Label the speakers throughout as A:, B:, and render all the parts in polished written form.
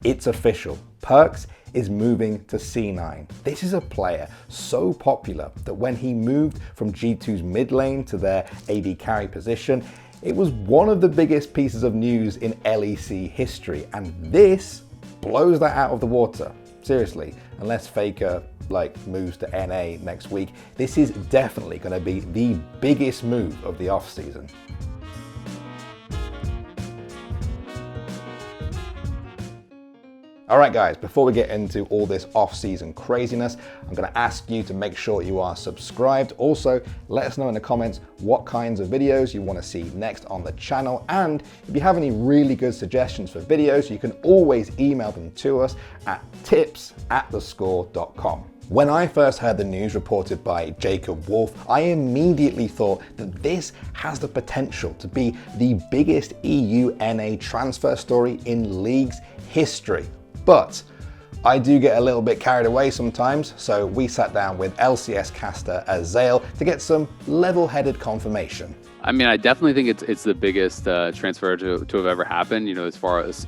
A: It's official. Perkz is moving to C9. This is a player so popular that when he moved from G2's mid lane to their AD carry position, it was one of the biggest pieces of news in LEC history, and this blows that out of the water. Seriously, unless Faker moves to NA next week, this is definitely going to be the biggest move of the offseason. Alright guys, before we get into all this off-season craziness, I'm going to ask you to make sure you are subscribed. Also, let us know in the comments what kinds of videos you want to see next on the channel, and if you have any really good suggestions for videos, you can always email them to us at tips@thescore.com. When I first heard the news reported by Jacob Wolf, I immediately thought that this has the potential to be the biggest EU NA transfer story in League's history. But I do get a little bit carried away sometimes, so we sat down with LCS caster Azael to get some level-headed confirmation.
B: I mean, I definitely think it's the biggest transfer to have ever happened, as far as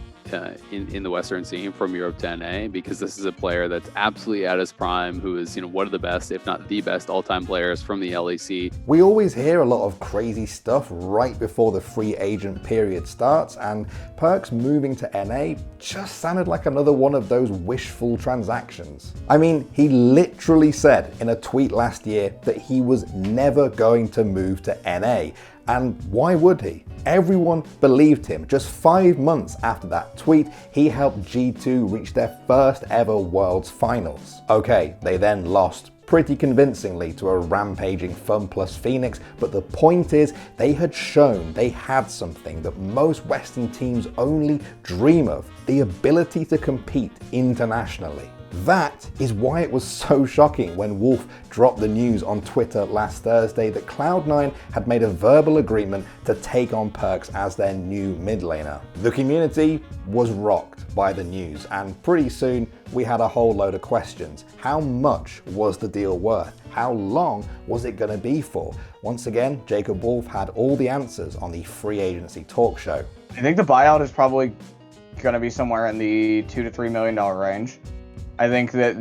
B: in the Western scene from Europe to NA, because this is a player that's absolutely at his prime, who is one of the best, if not the best all-time players from the LEC.
A: We always hear a lot of crazy stuff right before the free agent period starts, and Perkz moving to NA just sounded like another one of those wishful transactions. I mean, he literally said in a tweet last year that he was never going to move to NA. And why would he? Everyone believed him. Just 5 months after that tweet, he helped G2 reach their first ever Worlds Finals. Okay, they then lost pretty convincingly to a rampaging FunPlus Phoenix, but the point is they had shown they had something that most Western teams only dream of: the ability to compete internationally. That is why it was so shocking when Wolf dropped the news on Twitter last Thursday that Cloud9 had made a verbal agreement to take on Perkz as their new mid laner. The community was rocked by the news, and pretty soon we had a whole load of questions. How much was the deal worth? How long was it going to be for? Once again, Jacob Wolf had all the answers on the free agency talk show.
C: I think the buyout is probably going to be somewhere in the $2 to $3 million range. I think that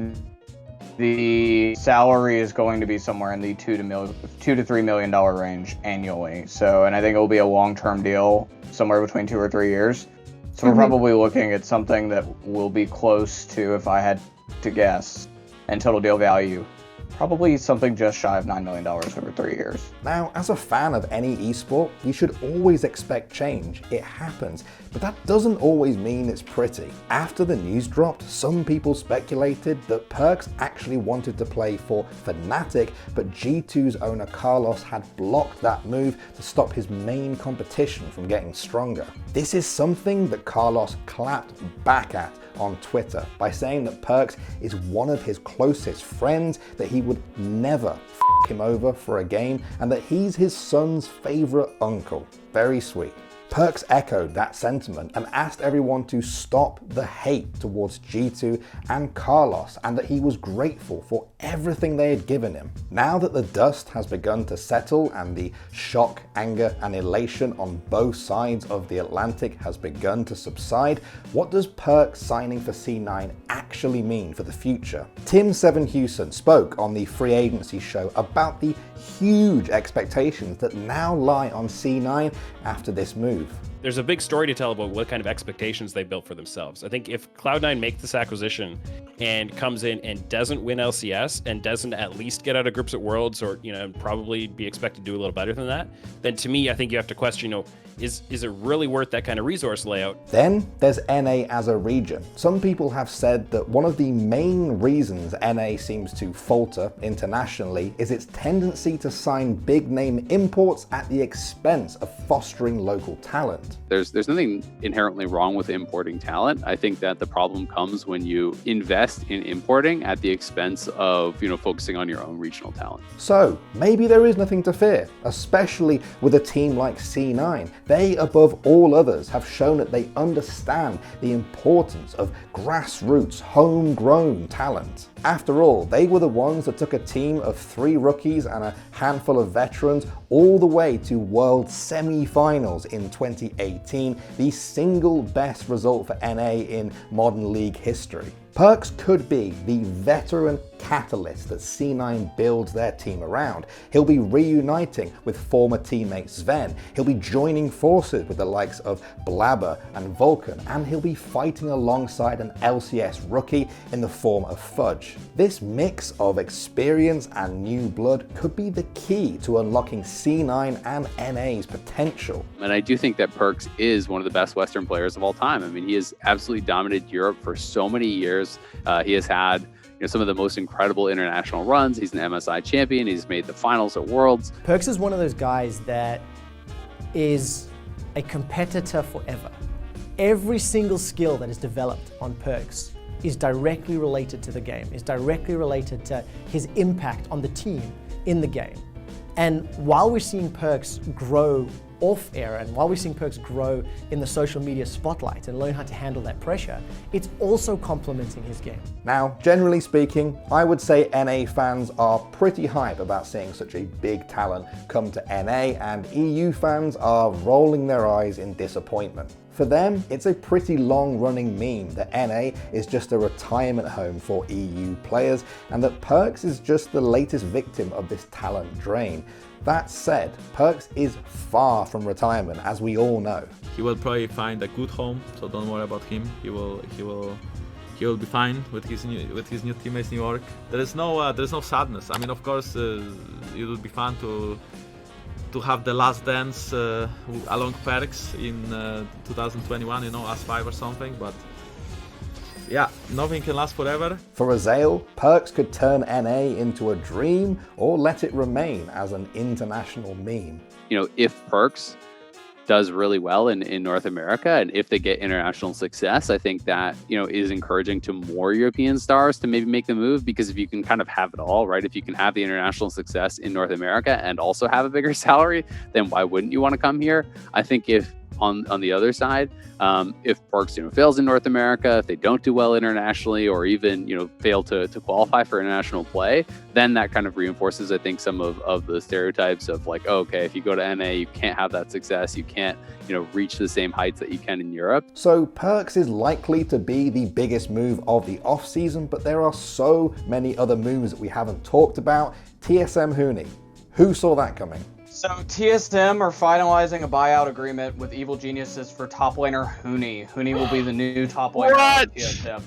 C: the salary is going to be somewhere in the $2 to $3 million range annually. So, and I think it will be a long-term deal, somewhere between 2 or 3 years. So we're probably looking at something that will be close to, if I had to guess, and total deal value, probably something just shy of $9 million over 3 years.
A: Now, as a fan of any esport, you should always expect change. It happens, but that doesn't always mean it's pretty. After the news dropped, some people speculated that Perkz actually wanted to play for Fnatic, but G2's owner Carlos had blocked that move to stop his main competition from getting stronger. This is something that Carlos clapped back at on Twitter by saying that Perkz is one of his closest friends, that he would never f him over for a game, and that he's his son's favorite uncle. Very sweet. Perkz echoed that sentiment and asked everyone to stop the hate towards G2 and Carlos, and that he was grateful for everything they had given him. Now that the dust has begun to settle and the shock, anger, and elation on both sides of the Atlantic has begun to subside, what does Perkz signing for C9 actually mean for the future? Tim Sevenhuysen spoke on the free agency show about the huge expectations that now lie on C9 after this move.
D: There's a big story to tell about what kind of expectations they built for themselves. I think if Cloud9 makes this acquisition and comes in and doesn't win LCS and doesn't at least get out of groups at Worlds, or probably be expected to do a little better than that, then to me, I think you have to question, is it really worth that kind of resource layout?
A: Then there's NA as a region. Some people have said that one of the main reasons NA seems to falter internationally is its tendency to sign big name imports at the expense of fostering local talent.
B: There's nothing inherently wrong with importing talent. I think that the problem comes when you invest in importing at the expense of focusing on your own regional talent.
A: So maybe there is nothing to fear, especially with a team like C9. They, above all others, have shown that they understand the importance of grassroots, homegrown talent. After all, they were the ones that took a team of 3 rookies and a handful of veterans all the way to World semi-finals in 2018 2018, the single best result for NA in modern league history. Perkz could be the veteran catalyst that C9 builds their team around. He'll be reuniting with former teammate Sven, he'll be joining forces with the likes of Blabber and Vulcan, and he'll be fighting alongside an LCS rookie in the form of Fudge. This mix of experience and new blood could be the key to unlocking C9 and NA's potential.
B: And I do think that Perkz is one of the best Western players of all time. I mean, he has absolutely dominated Europe for so many years. He has had some of the most incredible international runs. He's an MSI champion. He's made the finals at Worlds.
E: Perkz is one of those guys that is a competitor forever. Every single skill that is developed on Perkz is directly related to the game, is directly related to his impact on the team in the game. And while we're seeing Perkz grow off air, and while we're seeing Perkz grow in the social media spotlight and learn how to handle that pressure, it's also complementing his game.
A: Now, generally speaking, I would say NA fans are pretty hype about seeing such a big talent come to NA, and EU fans are rolling their eyes in disappointment. For them, it's a pretty long-running meme that NA is just a retirement home for EU players, and that Perkz is just the latest victim of this talent drain. That said, Perkz is far from retirement, as we all know.
F: He will probably find a good home, so don't worry about him. He will be fine with his new teammates in New York. There's no sadness. I mean, of course, it would be fun to have the last dance along Perkz in 2021, as 5 or something, but yeah, nothing can last forever.
A: For Azael, Perkz could turn NA into a dream or let it remain as an international meme.
B: If Perkz does really well in North America, and if they get international success, I think that is encouraging to more European stars to maybe make the move, because if you can kind of have it all, right? If you can have the international success in North America and also have a bigger salary, then why wouldn't you want to come here? I think if on the other side, if Perkz fails in North America, if they don't do well internationally, or even fail to qualify for international play, then that kind of reinforces, I think, some of the stereotypes of like, oh, okay, if you go to NA, you can't have that success, you can't reach the same heights that you can in Europe.
A: So Perkz is likely to be the biggest move of the offseason, but there are so many other moves that we haven't talked about. TSM Huni, who saw that coming?
C: So TSM are finalizing a buyout agreement with Evil Geniuses for top laner Huni. Huni will be the new top laner of TSM.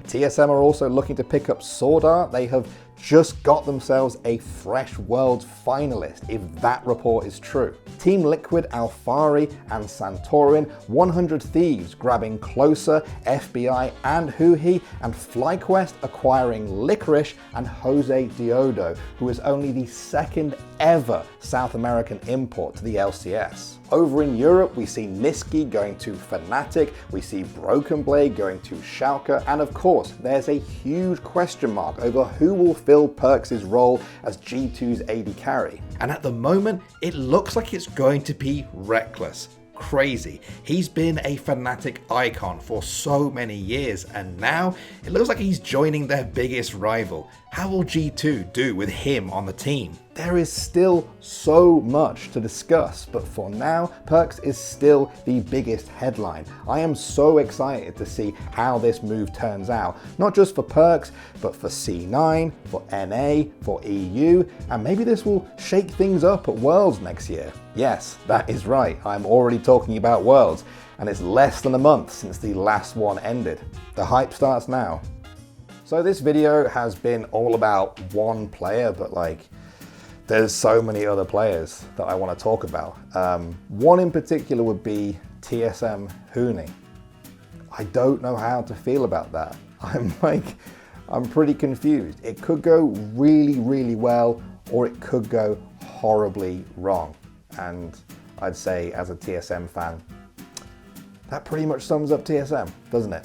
A: TSM are also looking to pick up Sword Art. They have just got themselves a Fresh Worlds finalist, if that report is true. Team Liquid, Alphari, and Santorin, 100 Thieves grabbing Closer, FBI, and Huhi, and FlyQuest acquiring Licorice and Jose Diodo, who is only the second ever South American import to the LCS. Over in Europe, we see Niski going to Fnatic, we see Broken Blade going to Schalke, and of course, there's a huge question mark over who will fill Perkz' role as G2's AD carry. And at the moment, it looks like it's going to be Reckless. Crazy. He's been a Fnatic icon for so many years, and now it looks like he's joining their biggest rival. How will G2 do with him on the team? There is still so much to discuss, but for now, Perkz is still the biggest headline. I am so excited to see how this move turns out, not just for Perkz, but for C9, for NA, for EU, and maybe this will shake things up at Worlds next year. Yes, that is right, I'm already talking about Worlds, and it's less than a month since the last one ended. The hype starts now. So this video has been all about one player, but there's so many other players that I want to talk about. One in particular would be TSM Huni. I don't know how to feel about that. I'm pretty confused. It could go really, really well, or it could go horribly wrong. And I'd say, as a TSM fan, that pretty much sums up TSM, doesn't it?